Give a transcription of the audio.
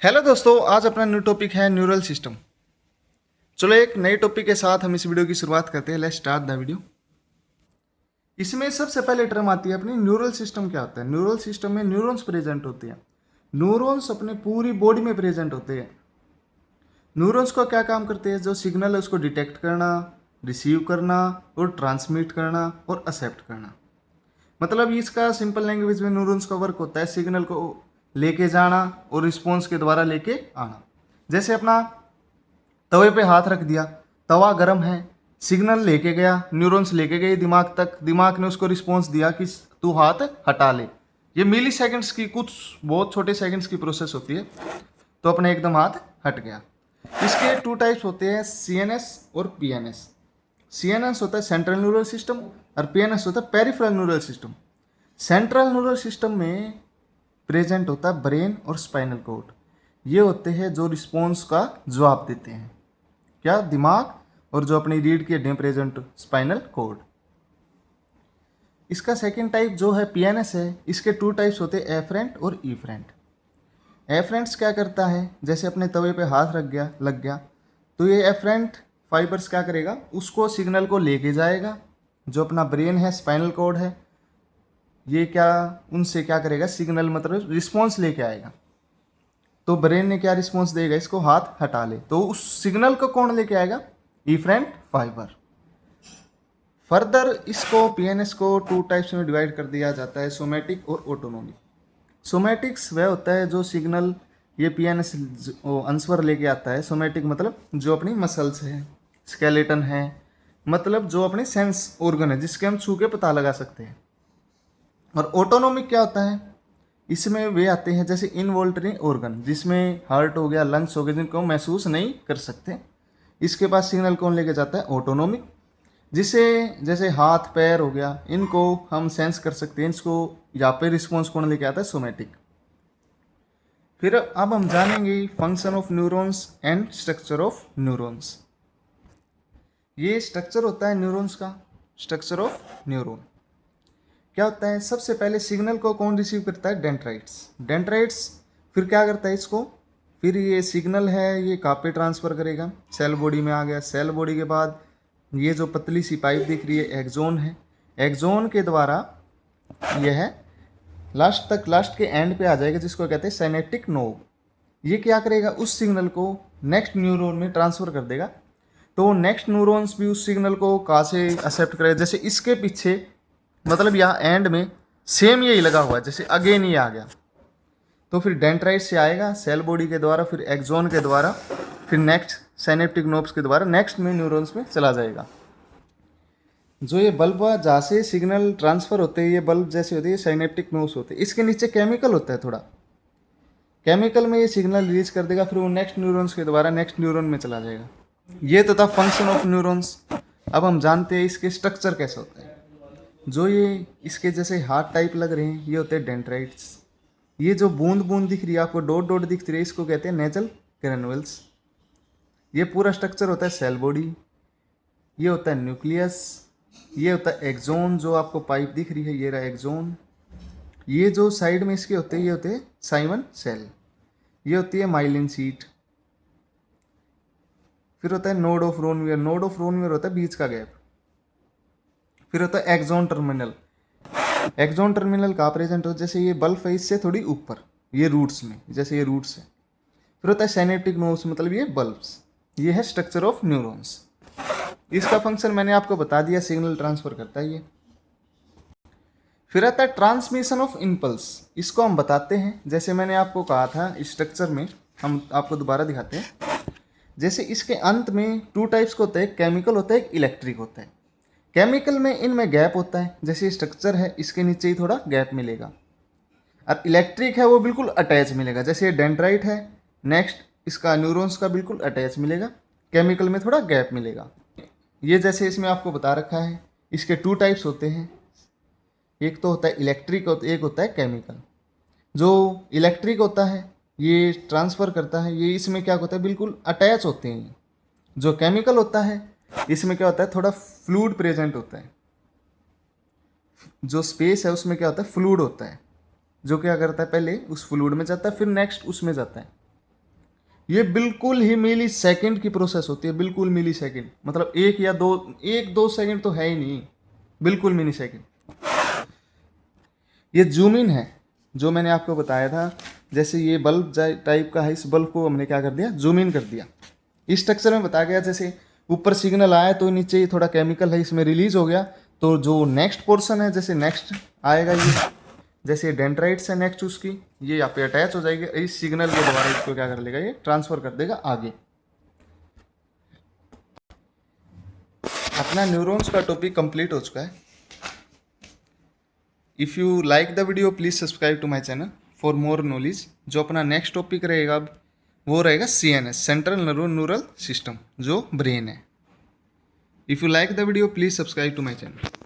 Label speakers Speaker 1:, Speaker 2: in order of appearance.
Speaker 1: Hello दोस्तों, आज अपना न्यू टॉपिक है न्यूरल सिस्टम। चलो एक नए टॉपिक के साथ हम इस वीडियो की शुरुआत करते हैं। Let's start the video. इसमें सबसे पहले टर्म आती है अपनी न्यूरल सिस्टम। क्या होता है? न्यूरल सिस्टम में न्यूरॉन्स प्रेजेंट होते हैं। न्यूरॉन्स अपने पूरी बॉडी में प्रेजेंट होते हैं। न्यूरॉन्स को क्या काम करते हैं? जो सिग्नल है उसको डिटेक्ट करना, रिसीव करना और ट्रांसमिट करना और एक्सेप्ट करना। मतलब इसका सिंपल लैंग्वेज में न्यूरॉन्स का वर्क होता है सिग्नल को लेके जाना और रिस्पॉन्स के द्वारा लेके आना। जैसे अपना तवे पे हाथ रख दिया, तवा गर्म है, सिग्नल लेके गया, न्यूरॉन्स लेके गए दिमाग तक, दिमाग ने उसको रिस्पॉन्स दिया कि तू हाथ हटा ले। ये मिली सेकेंड्स की, कुछ बहुत छोटे सेकेंड्स की प्रोसेस होती है। तो अपने एकदम हाथ हट गया। इसके टू टाइप्स होते हैं, सीएनएस और पीएनएस। सीएनएस होता है सेंट्रल न्यूरल सिस्टम और पीएनएस होता है peripheral neural system. Central neural system में प्रेजेंट होता है ब्रेन और स्पाइनल कॉर्ड। ये होते हैं जो रिस्पॉन्स का जवाब देते हैं। क्या? दिमाग। और जो अपनी रीढ़ की हड्डियां प्रेजेंट स्पाइनल कॉर्ड। इसका सेकंड टाइप जो है पीएनएस है, इसके टू टाइप्स होते हैं, एफरेंट और ईफरेंट। एफरेंट्स क्या करता है? जैसे अपने तवे पे हाथ लग गया तो ये एफरेंट फाइबर्स क्या करेगा? उसको सिग्नल को लेके जाएगा। जो अपना ब्रेन है, स्पाइनल कॉर्ड है, ये क्या उनसे क्या करेगा? सिग्नल मतलब रिस्पॉन्स लेके आएगा। तो ब्रेन ने क्या रिस्पॉन्स देगा? इसको हाथ हटा ले। तो उस सिग्नल को कौन लेके आएगा? Efferent fibre. फर्दर इसको पीएनएस को टू टाइप्स में डिवाइड कर दिया जाता है, सोमैटिक और ऑटोनोमिक। सोमैटिक्स वह होता है जो सिग्नल ये पीएनएस आंसर लेके आता है। सोमैटिक मतलब जो अपनी मसल्स है, स्केलेटन है, मतलब जो अपने सेंस ऑर्गन है जिसके हम छू के पता लगा सकते हैं। और ऑटोनोमिक क्या होता है? इसमें वे आते हैं जैसे इनवॉल्टरी ऑर्गन, जिसमें हार्ट हो गया, लंग्स हो गए, जिनको महसूस नहीं कर सकते। इसके पास सिग्नल कौन लेके जाता है? ऑटोनोमिक। जिसे जैसे हाथ पैर हो गया, इनको हम सेंस कर सकते हैं, इसको यहाँ पे रिस्पॉन्स कौन लेके आता है? सोमैटिक। फिर अब हम जानेंगे function of neurons and structure of neurons. ये स्ट्रक्चर होता है न्यूरॉन्स का। स्ट्रक्चर ऑफ न्यूरॉन क्या होता है? सबसे पहले सिग्नल को कौन रिसीव करता है? डेंड्राइट्स। डेंड्राइट्स फिर क्या करता है इसको? फिर ये सिग्नल है ये कहाँ पे ट्रांसफ़र करेगा? सेल बॉडी में आ गया। सेल बॉडी के बाद ये जो पतली सी पाइप दिख रही है, एक्सोन है। एक्सोन के द्वारा यह लास्ट के एंड पे आ जाएगा, जिसको कहते हैं साइनेप्टिक नोब। ये क्या करेगा? उस सिग्नल को नेक्स्ट न्यूरॉन में ट्रांसफ़र कर देगा। तो नेक्स्ट न्यूरॉन्स भी उस सिग्नल को कहाँ से एक्सेप्ट करेगा? जैसे इसके पीछे, मतलब यहाँ एंड में सेम यही लगा हुआ है, जैसे अगेन ये आ गया। तो फिर डेंड्राइट से आएगा सेल बॉडी के द्वारा, फिर एक्सोन के द्वारा, फिर नेक्स्ट साइनेप्टिक नोब्स के द्वारा नेक्स्ट में न्यूरॉन्स में चला जाएगा। जो ये बल्ब जहाँ से सिग्नल ट्रांसफर होते हैं, ये बल्ब जैसे होते हैं, साइनेप्टिक नोब्स होते हैं। इसके नीचे केमिकल होता है थोड़ा, केमिकल में ये सिग्नल रिलीज कर देगा, फिर वो नेक्स्ट न्यूरॉन्स के द्वारा नेक्स्ट न्यूरॉन में चला जाएगा। ये तो था फंक्शन ऑफ न्यूरॉन्स। अब हम जानते हैं इसके स्ट्रक्चर कैसे होता है। जो ये इसके जैसे हार्ट टाइप लग रहे हैं, ये होते हैं डेंड्राइट्स। ये जो बूंद बूंद दिख रही है आपको, डॉट डॉट दिख रही है, इसको कहते हैं नेजल ग्रेनुल्स। ये पूरा स्ट्रक्चर होता है सेल बॉडी। ये होता है न्यूक्लियस। ये होता है एक्सोन, जो आपको पाइप दिख रही है, ये रहा एक्सोन। ये जो साइड में इसके होते हैं, ये होते हैं साइमन सेल। ये होती है माइलिन शीट। फिर होता है नोड ऑफ रोनवियर। नोड ऑफ रोनवियर होता है बीच का गैप। फिर होता है एक्सोन टर्मिनल। एक्सोन टर्मिनल कहाँ प्रेजेंट हो? जैसे ये बल्ब है इससे थोड़ी ऊपर, ये रूट्स में, जैसे ये रूट्स है। फिर होता है साइनेप्टिक नोब्स, मतलब ये बल्ब्स। ये है स्ट्रक्चर ऑफ न्यूरॉन्स। इसका फंक्शन मैंने आपको बता दिया, सिग्नल ट्रांसफर करता है ये। फिर आता है ट्रांसमिशन ऑफ इम्पल्स। इसको हम बताते हैं, जैसे मैंने आपको कहा था स्ट्रक्चर में, हम आपको दोबारा दिखाते हैं। जैसे इसके अंत में टू टाइप्स को होता है, केमिकल होता है, एक इलेक्ट्रिक होता है। केमिकल में इनमें गैप होता है, जैसे स्ट्रक्चर है इसके नीचे ही थोड़ा गैप मिलेगा। और इलेक्ट्रिक है वो बिल्कुल अटैच मिलेगा, जैसे ये डेंड्राइट है, नेक्स्ट इसका न्यूरॉन्स का बिल्कुल अटैच मिलेगा, केमिकल में थोड़ा गैप मिलेगा। ये जैसे इसमें आपको बता रखा है, इसके टू टाइप्स होते हैं, एक तो होता है इलेक्ट्रिक और एक होता है केमिकल। जो इलेक्ट्रिक होता है ये ट्रांसफ़र करता है, ये इसमें क्या होता है, बिल्कुल अटैच होते हैं। जो केमिकल होता है इसमें क्या होता है, थोड़ा फ्लूइड प्रेजेंट होता है। जो स्पेस है उसमें क्या होता है, फ्लूइड होता है, जो क्या करता है, पहले उस फ्लूइड में जाता है, फिर नेक्स्ट उसमें जाता है। ये बिल्कुल ही मिली सेकंड की प्रोसेस होती है, बिल्कुल मिली सेकंड, मतलब एक दो सेकंड तो है ही नहीं, बिल्कुल मिली सेकंड। ये जूम इन है जो मैंने आपको बताया था, जैसे ये बल्ब टाइप का है, इस बल्ब को हमने क्या कर दिया, जूम इन कर दिया। इस स्ट्रक्चर में बताया गया जैसे ऊपर सिग्नल आया तो नीचे थोड़ा केमिकल है इसमें रिलीज हो गया, तो जो नेक्स्ट पोर्शन है, जैसे नेक्स्ट आएगा ये, जैसे डेंड्राइट्स है नेक्स्ट उसकी, ये यहाँ पे अटैच हो जाएगी, इस सिग्नल के द्वारा इसको क्या कर लेगा, ये ट्रांसफर कर देगा आगे। अपना न्यूरॉन्स का टॉपिक कंप्लीट हो चुका है। If you like the video please subscribe to my channel for more knowledge. जो अपना नेक्स्ट टॉपिक रहेगा अब वो रहेगा CNS, सेंट्रल न्यूरल सिस्टम, जो ब्रेन है। If you like the video please subscribe to my channel.